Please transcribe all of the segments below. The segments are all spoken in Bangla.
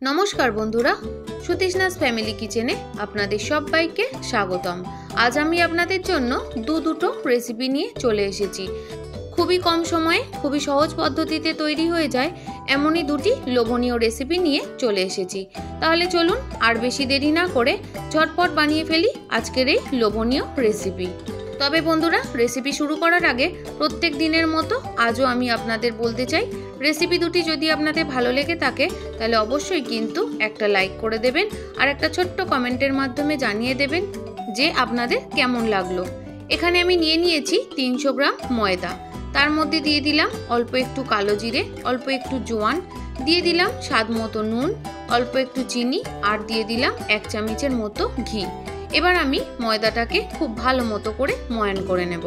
नमस्कार बंधुरा सुतीष्णास फैमिली किचेने आपनादेर सबाइके स्वागतम। आज आमी आपनादेर जोन्नो दुटो रेसिपि निये चले एसेछि। खूबई कम समये खूबई सहज पद्धतिते तैरी हये जाय एमनई दुटी लोभनीय रेसिपि निये चले एसेछि। ताहले चलुन आर बेशी देरी ना करे झटपट बानिये फेली आजकेर एई लोभनीय रेसिपि। तबे बंधुरा रेसिपि शुरू करार आगे प्रत्येक दिनेर मतो आजो आमी आपनादेर बोलते चाइ रेसिपि दुटी यदि आपनादेर भालो लेगे थाके ताहले अवश्यई किन्तु एकटा लाइक करे देबेन और एकटा छोट्ट कमेंटेर माध्यमे जानिये देबेन जे आपनादेर केमन लागलो। एखाने आमी निये नियेछि 300 ग्राम मयदा, तार मध्ये दिये दिलाम अल्प एकटू कालो जिरे, अल्प एकटू जोवान, दिये दिलाम स्वाद मतो नुन, अल्प एकटू चिनी और दिये दिलाम 1 चामचेर मतो घी। एबार आमी मयदाटाके खूब भालो मतो करे मयान करे नेब।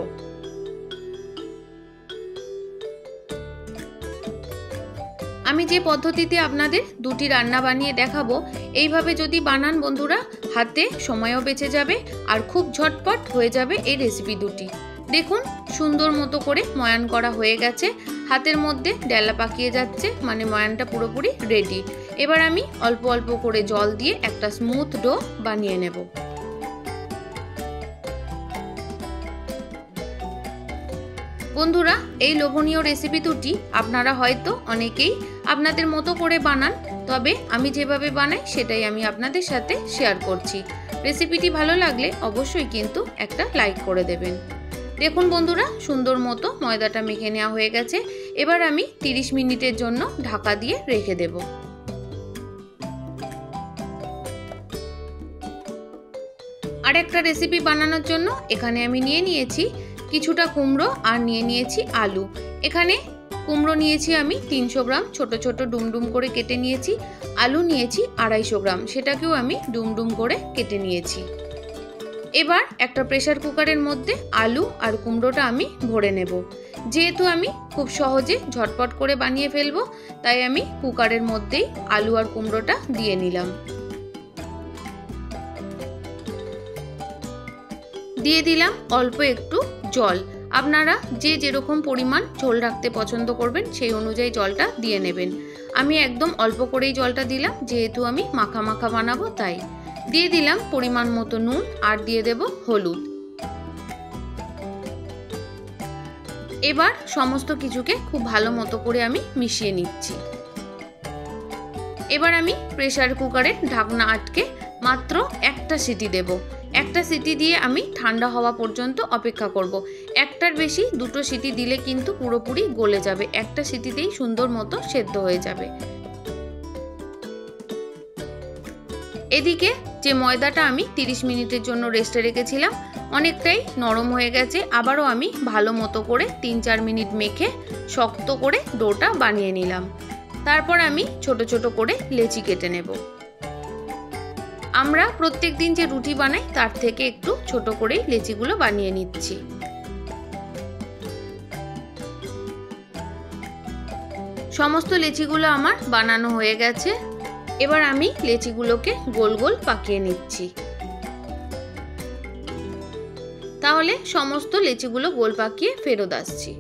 आमी जे पद्धतिते आपनादेर दुटी रान्ना बानिये देखाबो एइभावे जदि बानान बंधुरा हाते समयो बेঁচে যাবে और खूब झटपट हये जाबे এই रेसिपि दुटी। देखुन सुंदर मतो करे मयान करा हये गेছে, हातेर मध्य डेला पाकिয়ে যাচ্ছে মানে ময়ানটা পুরোপুরি रेडी। এবার আমি অল্প অল্প করে জল দিয়ে একটা স্মুথ ডো বানিয়ে নেব। बंधुरा এই লোভনীয় রেসিপি দুটি আপনারা হয়তো অনেকেই আপনাদের মতো করে বানান, তবে আমি যেভাবে বানাই সেটাই আমি আপনাদের সাথে শেয়ার করছি। রেসিপিটি ভালো লাগলে অবশ্যই কিন্তু একটা লাইক করে দেবেন। দেখুন বন্ধুরা সুন্দর মতো ময়দাটা মেখে নেওয়া হয়ে গেছে। এবার আমি 30 মিনিটের জন্য ঢাকা দিয়ে রেখে দেব। আর একটা রেসিপি বানানোর জন্য এখানে আমি নিয়ে নিয়েছি কিছুটা কুমড়ো আর নিয়ে নিয়েছি আলু। এখানে কুমড়ো নিয়েছি আমি 300 গ্রাম ছোট ছোট ডুমডুম করে কেটে নিয়েছি, আলু নিয়েছি 250 গ্রাম, সেটাকেও আমি ডুমডুম করে কেটে নিয়েছি। এবার একটা প্রেসার কুকারের মধ্যে আলু আর কুমড়োটা আমি ভরে নেব। যেহেতু আমি খুব সহজে ঝটপট করে বানিয়ে ফেলবো তাই আমি কুকারের মধ্যেই আলু আর কুমড়োটা দিয়ে নিলাম। দিয়ে দিলাম অল্প একটু জল। আপনারা যে যেরকম পরিমাণ ঝোল রাখতে পছন্দ করবেন সেই অনুযায়ী জলটা দিয়ে নেবেন। আমি একদম অল্প করেই জলটা দিলাম যেহেতু আমি মাখা মাখা বানাবো তাই। দিয়ে দিলাম পরিমাণ মতো নুন আর দিয়ে দেব হলুদ। এবার সমস্ত কিছুকে খুব ভালো মতো করে আমি মিশিয়ে নিচ্ছি। এবার আমি প্রেসার কুকারে ঢাকনা আটকে মাত্র একটা সিটি দেব। একটা সিটি দিয়ে আমি ঠান্ডা হওয়া পর্যন্ত অপেক্ষা করব। একটার বেশি দুটো সিটি দিলে কিন্তু পুরোপুরি গলে যাবে, একটা সিটিতেই সুন্দর মতো সেদ্ধ হয়ে যাবে। এদিকে যে ময়দাটা আমি 30 মিনিটের জন্য রেস্টে রেখেছিলাম অনেকটাই নরম হয়ে গেছে। আবারও আমি ভালো মতো করে 3-4 মিনিট মেখে শক্ত করে ডোটা বানিয়ে নিলাম। তারপর আমি ছোট ছোট করে লেচি কেটে নেব। আমরা প্রত্যেক দিন যে রুটি বানাই তার থেকে একটু ছোট করে লেচিগুলো বানিয়ে নিচ্ছি। সমস্ত লেচিগুলো আমার বানানো হয়ে গেছে। এবার আমি লেচিগুলোকে গোল গোল পাকিয়ে নিচ্ছি। তাহলে সমস্ত লেচিগুলো গোল পাকিয়ে ফেরত আসছি।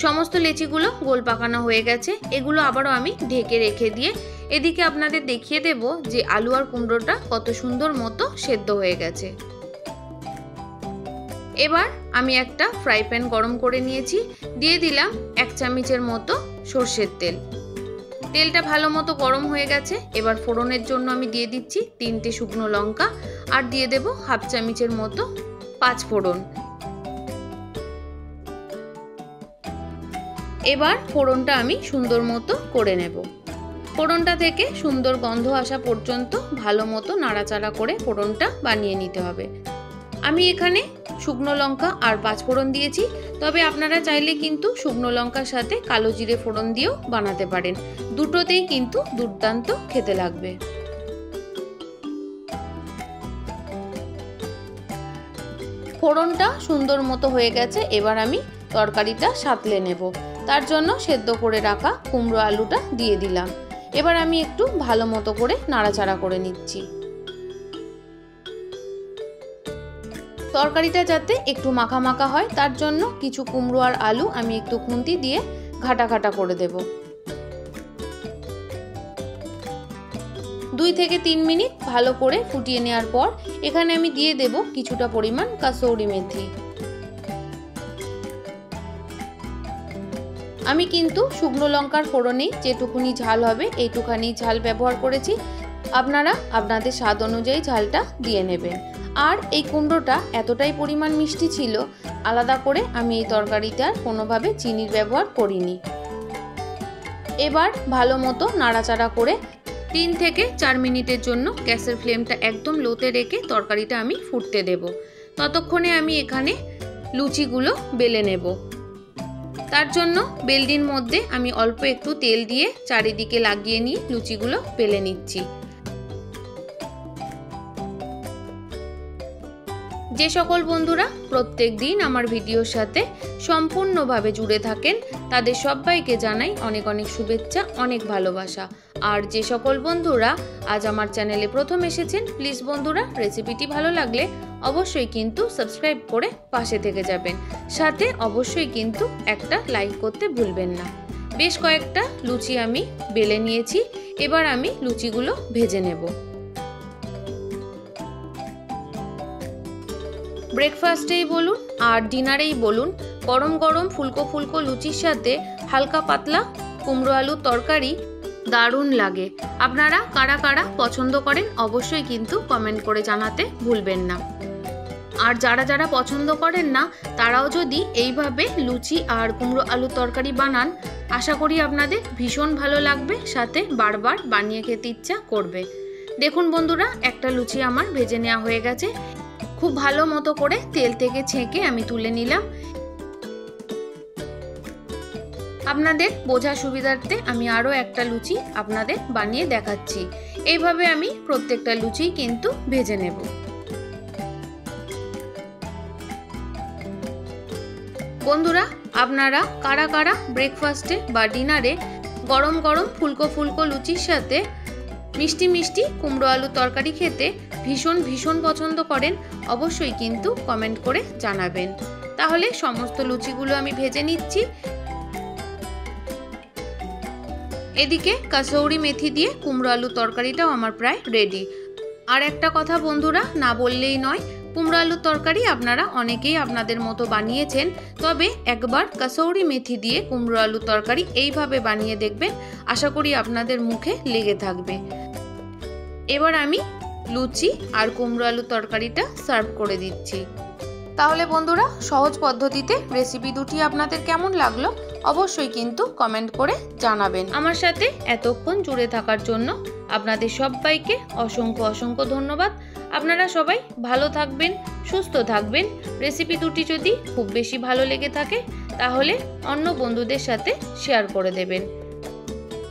সমস্ত লেচিগুলো গোল পাকানো হয়ে গেছে। এগুলো আবারও আমি ঢেকে রেখে দিয়ে এদিকে আপনাদের দেখিয়ে দেব যে আলু আর কুমড়োটা কত সুন্দর মতো সেদ্ধ হয়ে গেছে। এবার আমি একটা ফ্রাই প্যান গরম করে নিয়েছি, দিয়ে দিলাম 1 চামচের মতো সরষের তেল। তেলটা ভালো মতো গরম হয়ে গেছে। এবার ফোড়নের জন্য আমি দিয়ে দিচ্ছি 3টে শুকনো লঙ্কা আর দিয়ে দেব 1/2 চামচের মতো 5 ফোড়ন। এবার ফোড়নটা আমি সুন্দর মতো করে নেব। ফোড়নটা থেকে সুন্দর গন্ধ আসা পর্যন্ত ভালো মতো নাড়াচাড়া করে ফোড়নটা বানিয়ে নিতে হবে। আমি এখানে শুকনো লঙ্কা আর 5 ফোড়ন দিয়েছি, তবে আপনারা চাইলে কিন্তু শুকনো লঙ্কার সাথে কালো জিরে ফোড়ন দিয়েও বানাতে পারেন, দুটোতেই কিন্তু দুর্দান্ত খেতে লাগবে। ফোড়নটা সুন্দর মতো হয়ে গেছে। এবার আমি তরকারিটা সাঁতলে নেব। তার জন্য সেদ্ধ করে রাখা কুমড়ো আলুটা দিয়ে দিলাম। এবার আমি একটু ভালো মতো করে নাড়াচাড়া করে নিচ্ছি। তরকারিটা যাতে একটু মাখা মাখা হয় তার জন্য কিছু কুমড়ো আর আলু আমি একটু খুন্তি দিয়ে ঘাটা ঘাটা করে দেব। 2 থেকে 3 মিনিট ভালো করে ফুটিয়ে নেওয়ার পর এখানে আমি দিয়ে দেব কিছুটা পরিমাণ কাসৌরি মেথি। আমি কিন্তু শুকনো লঙ্কার ফোড়নে যেটুকুনি ঝাল হবে এইটুখানি ঝাল ব্যবহার করেছি। আপনারা আপনাদের স্বাদ অনুযায়ী ঝালটা দিয়ে নেবেন। আর এই কুমড়োটা এতটাই পরিমাণ মিষ্টি ছিল, আলাদা করে আমি এই তরকারিতে আর কোনোভাবে চিনির ব্যবহার করিনি। এবার ভালো মতো নাড়াচাড়া করে 3 থেকে 4 মিনিটের জন্য গ্যাসের ফ্লেমটা একদম লোতে রেখে তরকারিটা আমি ফুটতে দেব। ততক্ষণে আমি এখানে লুচিগুলো বেলে নেব। তার জন্য বেলনির মধ্যে আমি অল্প একটু তেল দিয়ে চারিদিকে লাগিয়ে নিয়ে লুচিগুলো বেলে নিচ্ছি। যে সকল বন্ধুরা প্রত্যেক দিন আমার ভিডিওর সাথে সম্পূর্ণভাবে জুড়ে থাকেন তাদের সবাইকে জানাই অনেক অনেক শুভেচ্ছা, অনেক ভালোবাসা। আর যে সকল বন্ধুরা আজ আমার চ্যানেলে প্রথম এসেছেন, প্লিজ বন্ধুরা রেসিপিটি ভালো লাগলে অবশ্যই কিন্তু সাবস্ক্রাইব করে পাশে থেকে যাবেন, সাথে অবশ্যই কিন্তু একটা লাইক করতে ভুলবেন না। বেশ কয়েকটা লুচি আমি বেলে নিয়েছি, এবার আমি লুচিগুলো ভেজে নেব। ব্রেকফাস্টেই বলুন আর ডিনারেই বলুন, গরম গরম ফুলকো ফুলকো লুচির সাথে হালকা পাতলা কুমড়ো আলুর তরকারি দারুণ লাগে। আপনারা কারা কারা পছন্দ করেন অবশ্যই কিন্তু কমেন্ট করে জানাতে ভুলবেন না। আর যারা যারা পছন্দ করেন না তারাও যদি এইভাবে লুচি আর কুমড়ো আলুর তরকারি বানান, আশা করি আপনাদের ভীষণ ভালো লাগবে, সাথে বারবার বানিয়ে খেতে ইচ্ছা করবে। দেখুন বন্ধুরা, একটা লুচি আমার ভেজে নেওয়া হয়ে গেছে। খুব ভালো মতো করে তেল থেকে ছেঁকে আমি তুলে নিলাম। আপনাদের বোঝার সুবিধার্থে আমি আরও একটা লুচি আপনাদের বানিয়ে দেখাচ্ছি। এইভাবে আমি প্রত্যেকটা লুচি কিন্তু ভেজে নেব। বন্ধুরা, আপনারা কারা কারা ব্রেকফাস্টে বা ডিনারে গরম গরম ফুলকো ফুলকো লুচির সাথে মিষ্টি মিষ্টি কুমড়ো আলু তরকারি খেতে ভীষণ ভীষণ পছন্দ করেন অবশ্যই কিন্তু কমেন্ট করে জানাবেন। তাহলে সমস্ত লুচিগুলো আমি ভেজে নিচ্ছি। এদিকে কাসৌরি মেথি দিয়ে কুমড়ো আলু তরকারিটাও আমার প্রায় রেডি। আর একটা কথা বন্ধুরা, না বললেই নয়, কুমড়ো আলুর তরকারি আপনারা অনেকেই আপনাদের মতো বানিয়েছেন, তবে একবার কাসৌরি মেথি দিয়ে কুমড়ো আলুর তরকারি এইভাবে বানিয়ে দেখবেন, আশা করি আপনাদের মুখে লেগে থাকবে। এবার আমি লুচি আর কুমড়ো আলুর তরকারিটা সার্ভ করে দিচ্ছি। তাহলে বন্ধুরা, সহজ পদ্ধতিতে রেসিপি দুটি আপনাদের কেমন লাগলো অবশ্যই কিন্তু কমেন্ট করে জানাবেন। আমার সাথে এতক্ষণ জুড়ে থাকার জন্য আপনাদের সবাইকে অসংখ্য অসংখ্য ধন্যবাদ। আপনারা সবাই ভালো থাকবেন, সুস্থ থাকবেন। রেসিপি দুটি যদি খুব বেশি ভালো লেগে থাকে তাহলে অন্য বন্ধুদের সাথে শেয়ার করে দেবেন।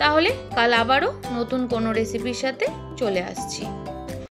তাহলে কাল আবারও নতুন কোনো রেসিপির সাথে চলে আসছি।